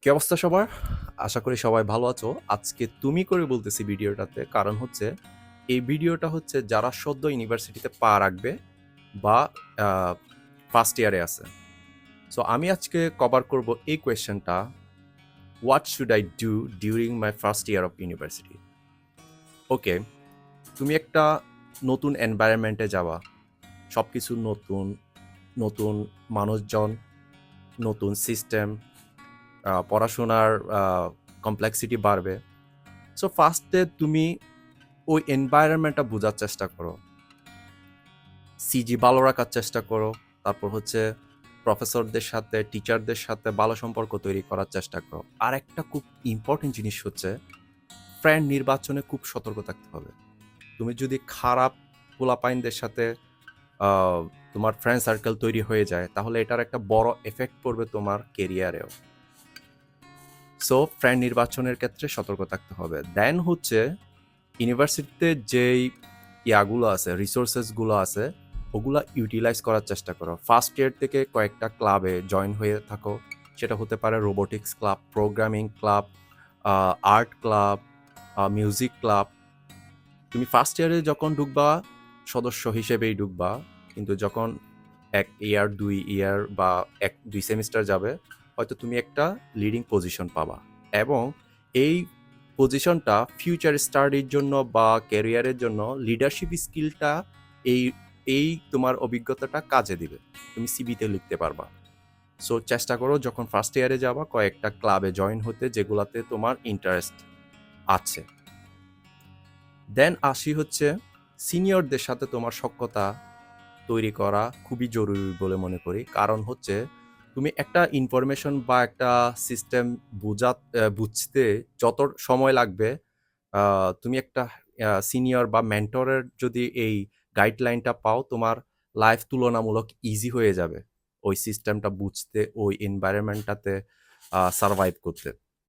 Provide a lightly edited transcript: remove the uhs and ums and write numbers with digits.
কি অবস্থা সবার? আশা করি সবাই ভালো আছো। আজকে তুমি করে বলতেছি ভিডিওটাতে। কারণ হচ্ছে এই ভিডিওটা হচ্ছে যারা সদ্য ইউনিভার্সিটিতে পা রাখবে বা আ ফার্স্ট ইয়ারে আছে। সো আমি আজকে কভার করব এই কোয়েশ্চেনটা, "what should I do during my first year of university?" Okay, তুমি একটা নতুন এনভায়রনমেন্টে যাবা। সবকিছু নতুন, নতুন মানুষজন, নতুন সিস্টেম, পড়াশোনার কমপ্লেক্সিটি বাড়বে। সো ফার্স্টে তুমি ওই এনভায়রনমেন্টটা বোঝার চেষ্টা করো। সিজি ভালো রাখার চেষ্টা করো। তারপর হচ্ছে প্রফেসরদের সাথে, টিচারদের সাথে ভালো সম্পর্ক তৈরি করার চেষ্টা করো। আর একটা খুব ইম্পর্টেন্ট জিনিস হচ্ছে ফ্রেন্ড নির্বাচনে খুব সতর্ক থাকতে হবে। তুমি যদি খারাপ পোলাপাইনদের সাথে আ তোমার ফ্রেন্ড সার্কেল তৈরি হয়ে যায়, তাহলে এটার একটা বড় এফেক্ট পড়বে তোমার কেরিয়ারেও। সো ফ্রেন্ড নির্বাচনের ক্ষেত্রে সতর্ক থাকতে হবে। দেন হচ্ছে ইউনিভার্সিটিতে যেই ইয়াগুলো আছে, রিসোর্সেসগুলো আছে, ওগুলা ইউটিলাইজ করার চেষ্টা করো। ফার্স্ট ইয়ার থেকে কয়েকটা ক্লাবে জয়েন হয়ে থাকো। সেটা হতে পারে robotics club, programming club, art club, music club. তুমি ফার্স্ট ইয়ারে যখন ঢুকবা, সদস্য হিসেবেই ঢুকবা। কিন্তু যখন ১ ইয়ার, ২ ইয়ার বা ১-২ সেমিস্টার যাবে, হয়তো তুমি একটা লিডিং পজিশন পাবা। এবং এই পজিশনটা ফিউচার স্টাডির জন্য বা ক্যারিয়ারের জন্য লিডারশিপ স্কিলটা এই এই তোমার অভিজ্ঞতাটা কাজে দিবে। তুমি সিভিতে লিখতে পারবা। সো চেষ্টা করো যখন ফার্স্ট ইয়ারে যাবা কয়েকটা ক্লাবে জয়েন হতে যেগুলাতে তোমার ইন্টারেস্ট আছে। দেন আসি হচ্ছে সিনিয়রদের সাথে তোমার সখ্যতা তৈরি করা খুবই জরুরি বলে মনে করি। কারণ হচ্ছে তুমি একটা ইনফরমেশন বা একটা সিস্টেম বুঝতে যত সময় লাগবে, তুমি একটা সিনিয়র বা মেন্টরের যদি এই গাইডলাইনটা পাও, তোমার লাইফ তুলনামূলক ইজি হয়ে যাবে ওই সিস্টেমটা বুঝতে, ওই এনভায়রনমেন্টটাতে সারভাইভ করতে।